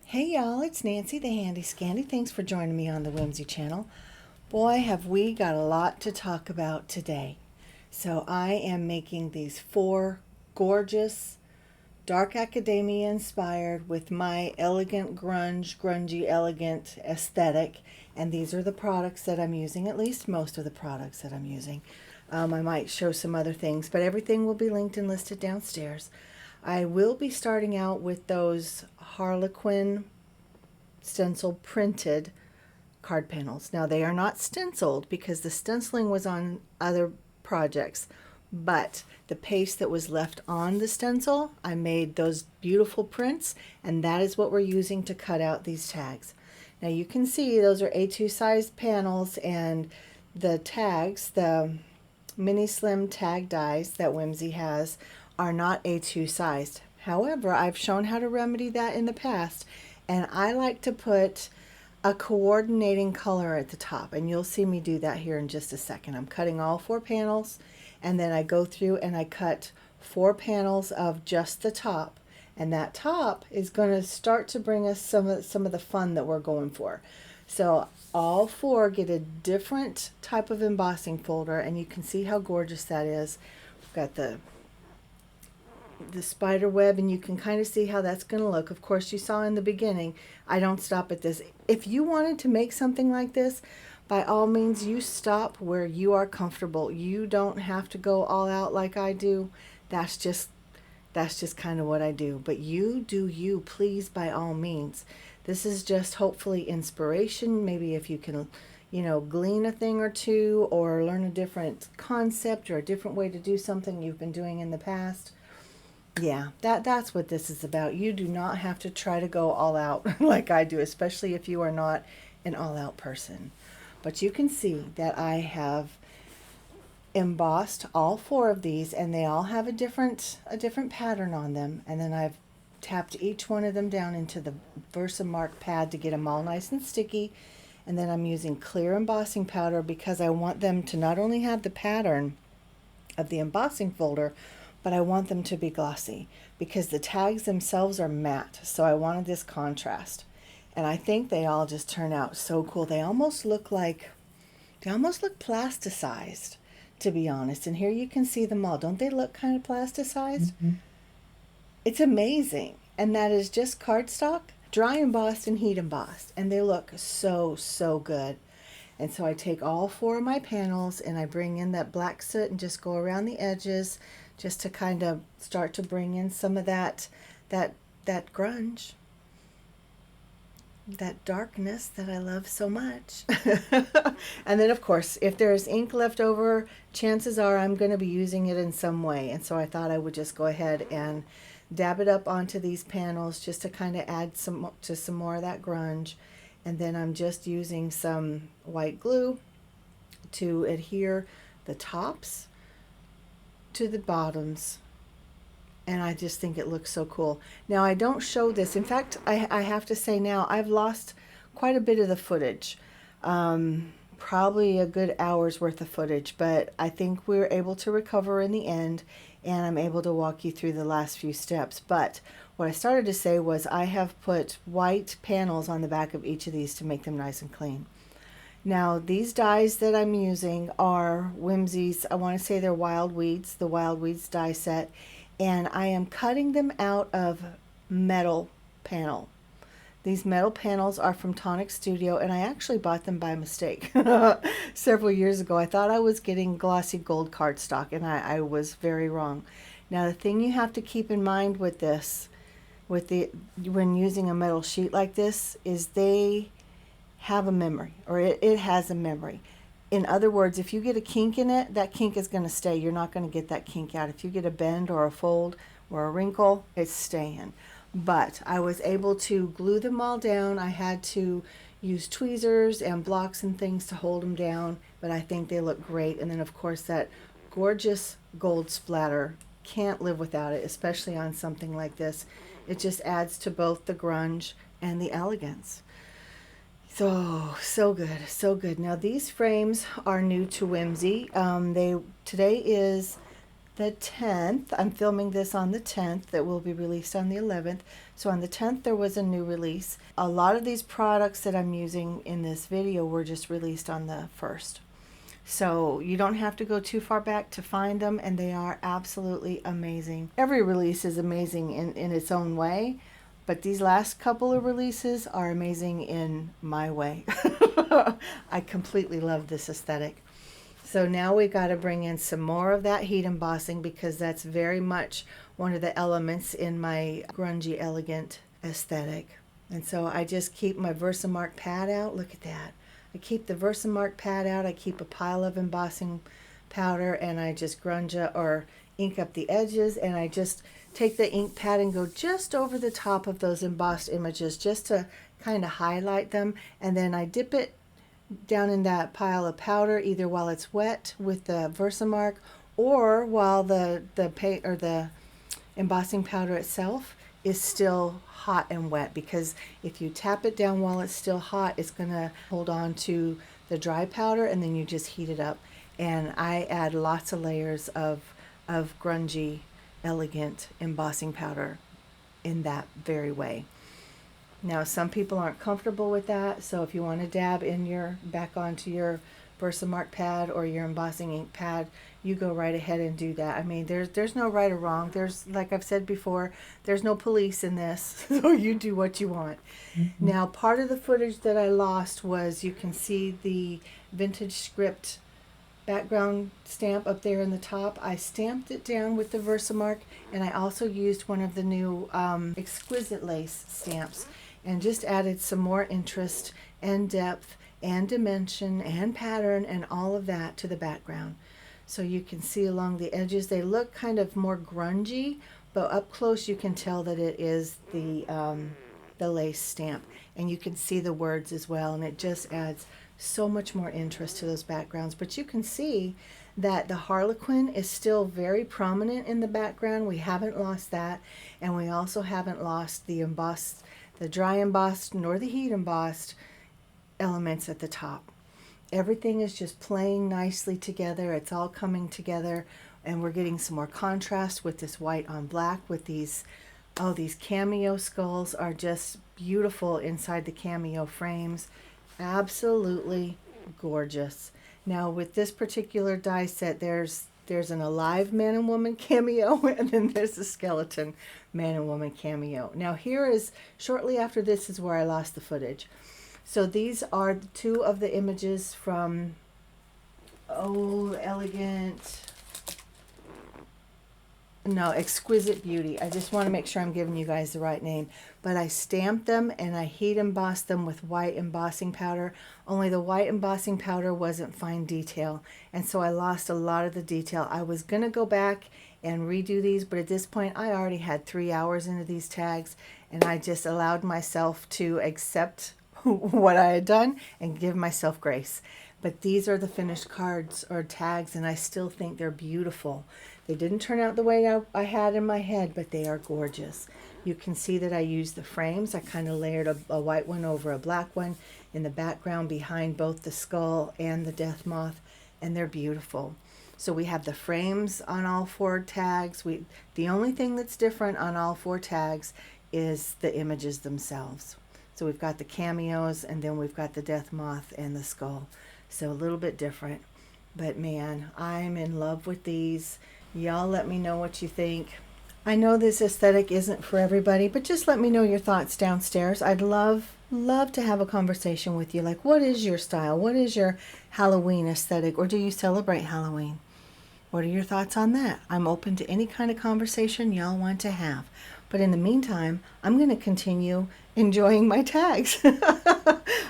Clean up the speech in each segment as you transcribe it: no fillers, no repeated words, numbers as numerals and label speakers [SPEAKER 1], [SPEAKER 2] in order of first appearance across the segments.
[SPEAKER 1] Hey y'all, it's Nancy the Handy Scandy. Thanks for joining me on the Whimsy channel. Boy, have we got a lot to talk about today. So I am making these four gorgeous, dark academia inspired with my elegant grungy elegant aesthetic. And these are the products that I'm using, at least most of the products that I'm using. I might show some other things, but everything will be linked and listed downstairs. I will be starting out with those Harlequin stencil printed card panels. Now they are not stenciled because the stenciling was on other projects, but the paste that was left on the stencil, I made those beautiful prints, and that is what we're using to cut out these tags. Now you can see those are A2 sized panels, and the tags, the mini slim tag dies that Whimsy has, are not A2 sized. However, I've shown how to remedy that in the past, and I like to put a coordinating color at the top, and you'll see me do that here in just a second. I'm cutting all four panels, and then I go through and I cut four panels of just the top, and that top is going to start to bring us some of the fun that we're going for. So all four get a different type of embossing folder, and you can see how gorgeous that is. We've got the spider web, and you can kind of see how that's going to look. Of course, you saw in the beginning, I don't stop at this. If you wanted to make something like this, by all means, you stop where you are comfortable. You don't have to go all out like I do. That's just kind of what I do. But you do you, please, by all means. This is just hopefully inspiration. Maybe if you can, glean a thing or two, or learn a different concept or a different way to do something you've been doing in the past. Yeah, that's what this is about. You do not have to try to go all out like I do, especially if you are not an all-out person. But you can see that I have embossed all four of these, and they all have a different pattern on them. And then I've tapped each one of them down into the Versamark pad to get them all nice and sticky. And then I'm using clear embossing powder because I want them to not only have the pattern of the embossing folder, but I want them to be glossy because the tags themselves are matte. So I wanted this contrast. And I think they all just turn out so cool. They almost look plasticized, to be honest. And here you can see them all. Don't they look kind of plasticized? Mm-hmm. It's amazing. And that is just cardstock, dry embossed and heat embossed. And they look so, so good. And so I take all four of my panels and I bring in that black soot and just go around the edges just to kind of start to bring in some of that grunge, that darkness that I love so much. And then of course, if there's ink left over, chances are I'm going to be using it in some way. And so I thought I would just go ahead and dab it up onto these panels just to kind of add some more of that grunge. And then I'm just using some white glue to adhere the tops to the bottoms, and I just think it looks so cool. Now I don't show this. In fact, I have to say now I've lost quite a bit of the footage, probably a good hour's worth of footage, but I think we were able to recover in the end, and I'm able to walk you through the last few steps. But what I started to say was I have put white panels on the back of each of these to make them nice and clean. Now, these dies that I'm using are Whimsy's, I want to say they're Wild Weeds, the Wild Weeds die set, and I am cutting them out of metal panel. These metal panels are from Tonic Studio, and I actually bought them by mistake several years ago. I thought I was getting glossy gold cardstock, and I was very wrong. Now, the thing you have to keep in mind with this, when using a metal sheet like this, is they have a memory, or it has a memory. In other words, if you get a kink in it, that kink is going to stay. You're not going to get that kink out. If you get a bend or a fold or a wrinkle, it's staying. But I was able to glue them all down. I had to use tweezers and blocks and things to hold them down, but I think they look great. And then of course that gorgeous gold splatter, can't live without it, especially on something like this. It just adds to both the grunge and the elegance. So good, so good. Now these frames are new to Whimsy. Today is the 10th. I'm filming this on the 10th. That will be released on the 11th. So on the 10th there was a new release. A lot of these products that I'm using in this video were just released on the 1st. So you don't have to go too far back to find them, and they are absolutely amazing. Every release is amazing in its own way, but these last couple of releases are amazing in my way. I completely love this aesthetic. So now we got to bring in some more of that heat embossing, because that's very much one of the elements in my grungy elegant aesthetic. And so I just keep my Versamark pad out. Look at that. I keep the Versamark pad out. I keep a pile of embossing powder, and I just grunge or ink up the edges, and I just take the ink pad and go just over the top of those embossed images just to kind of highlight them, and then I dip it down in that pile of powder either while it's wet with the Versamark or while the paint or the embossing powder itself is still hot and wet, because if you tap it down while it's still hot, it's going to hold on to the dry powder, and then you just heat it up. And I add lots of layers of grungy elegant embossing powder in that very way. Now some people aren't comfortable with that, so if you want to dab in your back onto your Versamark pad or your embossing ink pad, you go right ahead and do that. I mean, there's no right or wrong. There's, like I've said before, there's no police in this, so you do what you want. Mm-hmm. Now, part of the footage that I lost was, you can see the vintage script background stamp up there in the top. I stamped it down with the Versamark, and I also used one of the new exquisite lace stamps, and just added some more interest and depth and dimension and pattern and all of that to the background. So you can see along the edges, they look kind of more grungy, but up close you can tell that it is the lace stamp, and you can see the words as well, and it just adds so much more interest to those backgrounds. But you can see that the Harlequin is still very prominent in the background. We haven't lost that, and we also haven't lost the embossed, the dry embossed nor the heat embossed elements at the top. Everything is just playing nicely together. It's all coming together, and we're getting some more contrast with this white on black with these, oh, these cameo skulls are just beautiful inside the cameo frames. Absolutely gorgeous. Now with this particular die set, there's an alive man and woman cameo, and then there's a skeleton man and woman cameo. Now here is, shortly after this is where I lost the footage. So these are two of the images from, oh, Exquisite Beauty. I just want to make sure I'm giving you guys the right name. But I stamped them and I heat embossed them with white embossing powder. Only the white embossing powder wasn't fine detail, and so I lost a lot of the detail. I was going to go back and redo these, but at this point I already had 3 hours into these tags, and I just allowed myself to accept what I had done and give myself grace. But these are the finished cards or tags, and I still think they're beautiful. They didn't turn out the way I had in my head, but they are gorgeous. You can see that I used the frames. I kind of layered a white one over a black one in the background behind both the skull and the death moth, and they're beautiful. So we have the frames on all 4 tags. The only thing that's different on all 4 tags is the images themselves. So we've got the cameos, and then we've got the death moth and the skull. So a little bit different. But man, I'm in love with these. Y'all let me know what you think. I know this aesthetic isn't for everybody, but just let me know your thoughts downstairs. I'd love to have a conversation with you. Like, what is your style? What is your Halloween aesthetic? Or do you celebrate Halloween? What are your thoughts on that? I'm open to any kind of conversation y'all want to have. But in the meantime, I'm going to continue enjoying my tags.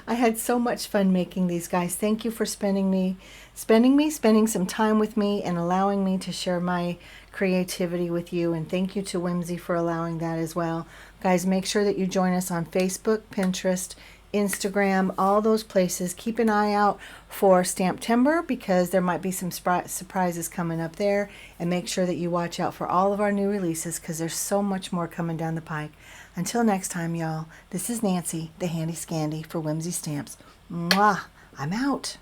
[SPEAKER 1] I had so much fun making these, guys. Thank you for spending some time with me and allowing me to share my creativity with you. And thank you to Whimsy for allowing that as well. Guys, make sure that you join us on Facebook, Pinterest, Instagram, all those places. Keep an eye out for Stamptember, because there might be some surprises coming up there. And make sure that you watch out for all of our new releases, because there's so much more coming down the pike. Until next time, y'all, this is Nancy, the Handy Scandy for Whimsy Stamps. Mwah! I'm out.